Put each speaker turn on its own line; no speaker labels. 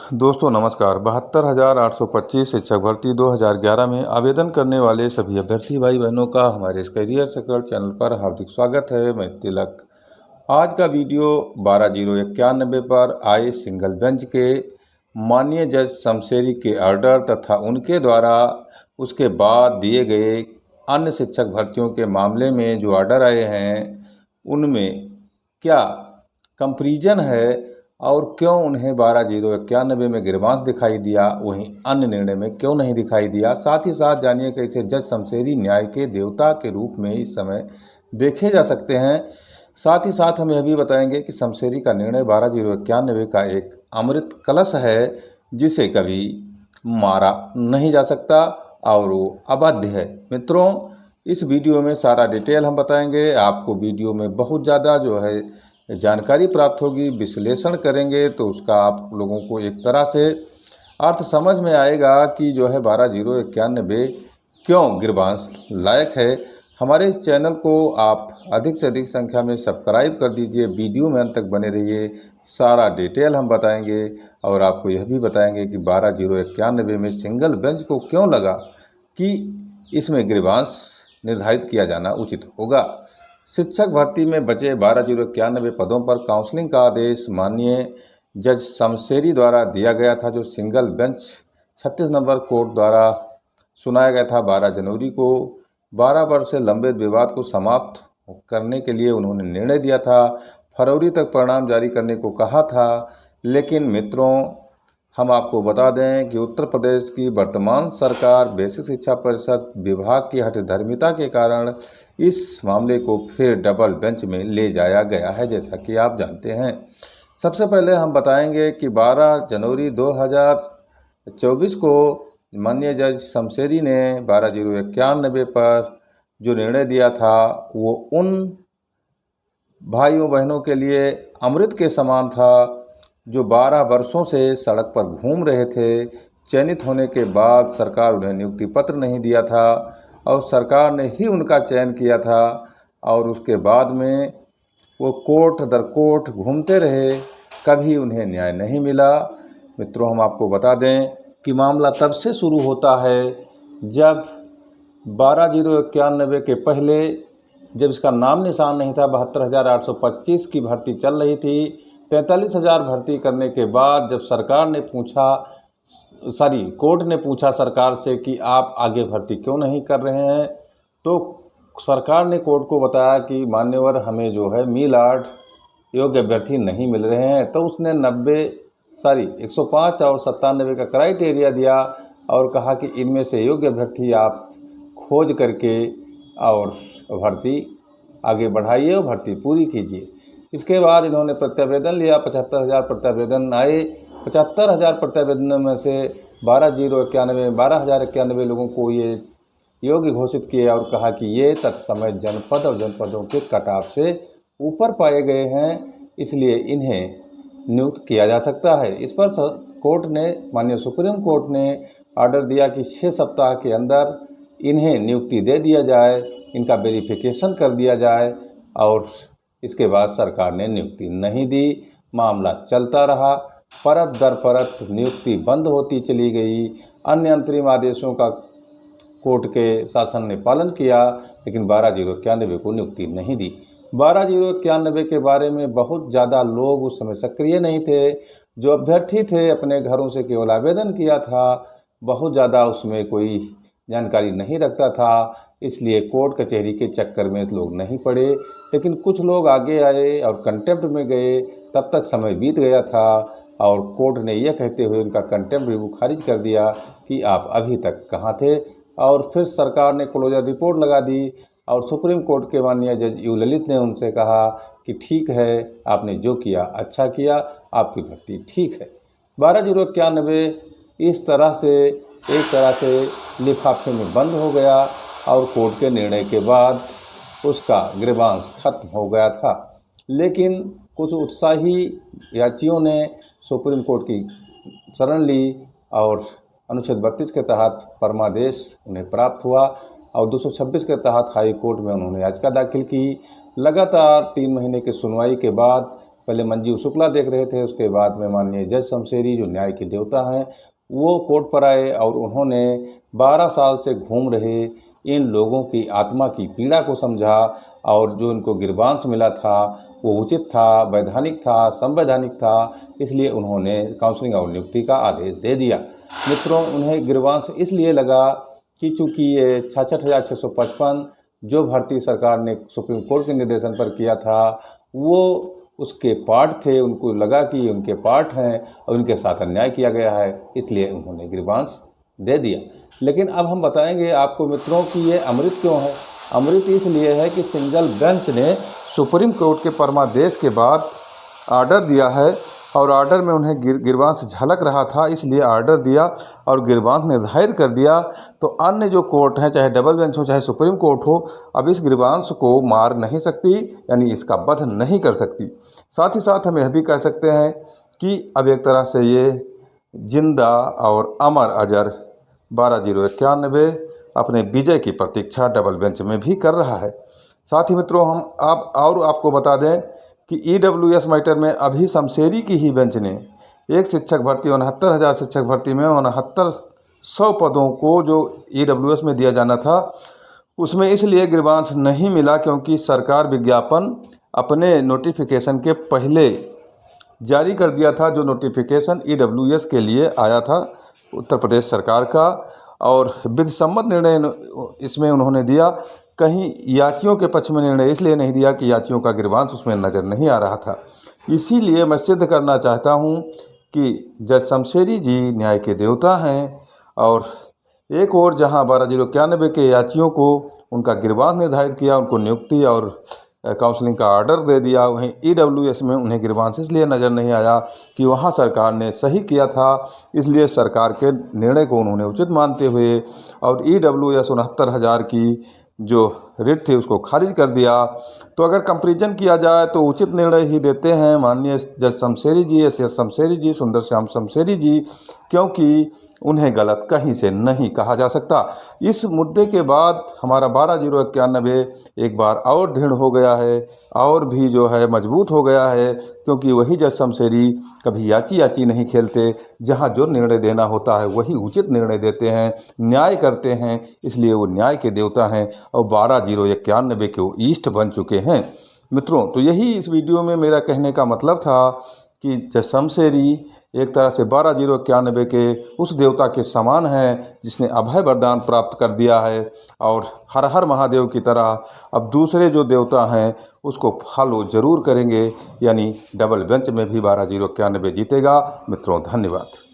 दोस्तों नमस्कार। 72,825 शिक्षक भर्ती 2011 में आवेदन करने वाले सभी अभ्यर्थी भाई बहनों का हमारे इस करियर सर्कल चैनल पर हार्दिक स्वागत है। मैं तिलक। आज का वीडियो 12/091 पर आए सिंगल बेंच के माननीय जज शमशेरी के ऑर्डर तथा उनके द्वारा उसके बाद दिए गए अन्य शिक्षक भर्तियों के मामले में जो ऑर्डर आए हैं उनमें क्या कंपैरिजन है और क्यों उन्हें 12/091 में गिरबांस दिखाई दिया, वहीं अन्य निर्णय में क्यों नहीं दिखाई दिया। साथ ही साथ जानिए कैसे जज शमशेरी न्याय के देवता के रूप में इस समय देखे जा सकते हैं। साथ ही साथ हम यह भी बताएंगे कि शमशेरी का निर्णय 12/091 का एक अमृत कलश है जिसे कभी मारा नहीं जा सकता और वो अबाध्य है। मित्रों, इस वीडियो में सारा डिटेल हम बताएंगे। आपको वीडियो में बहुत ज़्यादा जो है जानकारी प्राप्त होगी, विश्लेषण करेंगे तो उसका आप लोगों को एक तरह से अर्थ समझ में आएगा कि जो है 12/091 क्यों गिरबांस लायक है। हमारे इस चैनल को आप अधिक से अधिक संख्या में सब्सक्राइब कर दीजिए। वीडियो में अंत तक बने रहिए, सारा डिटेल हम बताएंगे और आपको यह भी बताएंगे कि 12/091 में सिंगल बेंच को क्यों लगा कि इसमें गिरबांस निर्धारित किया जाना उचित होगा। शिक्षक भर्ती में बचे 12/091 पदों पर काउंसलिंग का आदेश माननीय जज शमशेरी द्वारा दिया गया था, जो सिंगल बेंच 36 नंबर कोर्ट द्वारा सुनाया गया था 12 जनवरी को। 12 वर्ष से लंबित विवाद को समाप्त करने के लिए उन्होंने निर्णय दिया था। फरवरी तक परिणाम जारी करने को कहा था, लेकिन मित्रों हम आपको बता दें कि उत्तर प्रदेश की वर्तमान सरकार बेसिक शिक्षा परिषद विभाग की हठधर्मिता के कारण इस मामले को फिर डबल बेंच में ले जाया गया है, जैसा कि आप जानते हैं। सबसे पहले हम बताएंगे कि 12 जनवरी 2024 को माननीय जज शमशेरी ने 12/091 पर जो निर्णय दिया था वो उन भाइयों बहनों के लिए अमृत के समान था जो 12 वर्षों से सड़क पर घूम रहे थे। चयनित होने के बाद सरकार उन्हें नियुक्ति पत्र नहीं दिया था और सरकार ने ही उनका चयन किया था और उसके बाद में वो कोर्ट दर कोर्ट घूमते रहे, कभी उन्हें न्याय नहीं मिला। मित्रों, हम आपको बता दें कि मामला तब से शुरू होता है जब 12/091 के पहले जब इसका नाम निशान नहीं था, 72,825 की भर्ती चल रही थी। 43,000 भर्ती करने के बाद जब कोर्ट ने पूछा सरकार से कि आप आगे भर्ती क्यों नहीं कर रहे हैं, तो सरकार ने कोर्ट को बताया कि मान्यवर हमें जो है मीलाड योग्य अभ्यर्थी नहीं मिल रहे हैं। तो उसने 105 और 97 का क्राइटेरिया दिया और कहा कि इनमें से योग्य अभ्यर्थी आप खोज करके और भर्ती आगे बढ़ाइए और भर्ती पूरी कीजिए। इसके बाद इन्होंने प्रत्यावेदन लिया, 75,000 प्रत्यावेदन आए। 75,000 प्रत्यावेदनों में से 12,091 लोगों को ये योग्य घोषित किया और कहा कि ये तत्समय जनपद और जनपदों के कटाव से ऊपर पाए गए हैं, इसलिए इन्हें नियुक्त किया जा सकता है। इस पर कोर्ट ने, माननीय सुप्रीम कोर्ट ने ऑर्डर दिया कि 6 सप्ताह के अंदर इन्हें नियुक्ति दे दिया जाए, इनका वेरिफिकेशन कर दिया जाए और इसके बाद सरकार ने नियुक्ति नहीं दी। मामला चलता रहा, परत दर परत नियुक्ति बंद होती चली गई। अन्य अंतरिम आदेशों का कोर्ट के शासन ने पालन किया, लेकिन 12/091 को नियुक्ति नहीं दी। 12/091 के बारे में बहुत ज़्यादा लोग उस समय सक्रिय नहीं थे। जो अभ्यर्थी थे अपने घरों से केवल आवेदन किया था, बहुत ज़्यादा उसमें कोई जानकारी नहीं रखता था, इसलिए कोर्ट कचहरी के चक्कर में लोग नहीं पड़े। लेकिन कुछ लोग आगे आए और कंटेम्प्ट में गए, तब तक समय बीत गया था और कोर्ट ने यह कहते हुए उनका कंटेम्प्ट रिव्यू खारिज कर दिया कि आप अभी तक कहाँ थे। और फिर सरकार ने क्लोजर रिपोर्ट लगा दी और सुप्रीम कोर्ट के माननीय जज यू ललित ने उनसे कहा कि ठीक है, आपने जो किया अच्छा किया, आपकी भर्ती ठीक है। 12/091 इस तरह से एक तरह से लिफाफे में बंद हो गया और कोर्ट के निर्णय के बाद उसका गिरबांस खत्म हो गया था। लेकिन कुछ उत्साही याचियों ने सुप्रीम कोर्ट की शरण ली और अनुच्छेद 32 के तहत परमादेश उन्हें प्राप्त हुआ और 226 के तहत हाई कोर्ट में उन्होंने याचिका दाखिल की। लगातार 3 महीने की सुनवाई के बाद पहले मंजू शुक्ला देख रहे थे, उसके बाद में माननीय जज शमशेरी जो न्याय के देवता हैं वो कोर्ट पर आए और उन्होंने 12 साल से घूम रहे इन लोगों की आत्मा की पीड़ा को समझा और जो इनको गिरबांश मिला था वो उचित था, वैधानिक था, संवैधानिक था, इसलिए उन्होंने काउंसलिंग और नियुक्ति का आदेश दे दिया। मित्रों, उन्हें गिरबांश इसलिए लगा कि चूँकि ये 66,655 जो भारतीय सरकार ने सुप्रीम कोर्ट के निर्देशन पर किया था वो उसके पार्ट थे, उनको लगा कि उनके पार्ट हैं और उनके साथ अन्याय किया गया है, इसलिए उन्होंने गिरबांश दे दिया। लेकिन अब हम बताएंगे आपको मित्रों कि ये अमृत क्यों है। अमृत इसलिए है कि सिंगल बेंच ने सुप्रीम कोर्ट के परमादेश के बाद आर्डर दिया है और आर्डर में उन्हें गिरबांश झलक रहा था, इसलिए आर्डर दिया और गिरबांश निर्धारित कर दिया। तो अन्य जो कोर्ट हैं, चाहे डबल बेंच हो चाहे सुप्रीम कोर्ट हो, अब इस गिरबांश को मार नहीं सकती, यानी इसका वध नहीं कर सकती। साथ ही साथ हम यह भी कह सकते हैं कि अब एक तरह से ये जिंदा और अमर अजर 12/091 अपने विजय की प्रतीक्षा डबल बेंच में भी कर रहा है। साथ ही मित्रों, हम आपको बता दें कि EWS मैटर में अभी शमशेरी की ही बेंच ने एक शिक्षक भर्ती 69,000 शिक्षक भर्ती में 69,100 पदों को जो EWS में दिया जाना था उसमें इसलिए गिरबांश नहीं मिला क्योंकि सरकार विज्ञापन अपने नोटिफिकेशन के पहले जारी कर दिया था। जो नोटिफिकेशन EWS के लिए आया था उत्तर प्रदेश सरकार का, और विधिसम्मत निर्णय इसमें उन्होंने दिया। कहीं याचियों के पक्ष में निर्णय इसलिए नहीं दिया कि याचियों का गिरबांश उसमें नज़र नहीं आ रहा था। इसीलिए मैं सिद्ध करना चाहता हूं कि जज शमशेरी जी न्याय के देवता हैं और एक और जहां 12/091 के याचियों को उनका गिरबांश निर्धारित किया, उनको नियुक्ति और काउंसलिंग का आर्डर दे दिया, वहीं EWS में उन्हें गिरबांश इसलिए नज़र नहीं आया कि वहां सरकार ने सही किया था, इसलिए सरकार के निर्णय को उन्होंने उचित मानते हुए और EWS 69,000 की जो रिट थी उसको खारिज कर दिया। तो अगर कंपैरिजन किया जाए तो उचित निर्णय ही देते हैं माननीय जज शमशेरी जी, SS शमशेरी जी, सुंदर श्याम शमशेरी जी, क्योंकि उन्हें गलत कहीं से नहीं कहा जा सकता। इस मुद्दे के बाद हमारा 12/091 एक बार और दृढ़ हो गया है और भी जो है मजबूत हो गया है, क्योंकि वही जज शमशेरी कभी याची नहीं खेलते, जहां जो निर्णय देना होता है वही उचित निर्णय देते हैं, न्याय करते हैं, इसलिए वो न्याय के देवता हैं और 12/091 के वो ईष्ट बन चुके हैं। मित्रों, तो यही इस वीडियो में मेरा कहने का मतलब था कि जज शमशेरी एक तरह से 12/091 के उस देवता के समान हैं जिसने अभय वरदान प्राप्त कर दिया है और हर हर महादेव की तरह अब दूसरे जो देवता हैं उसको फॉलो जरूर करेंगे, यानी डबल बेंच में भी 12/091 जीतेगा। मित्रों, धन्यवाद।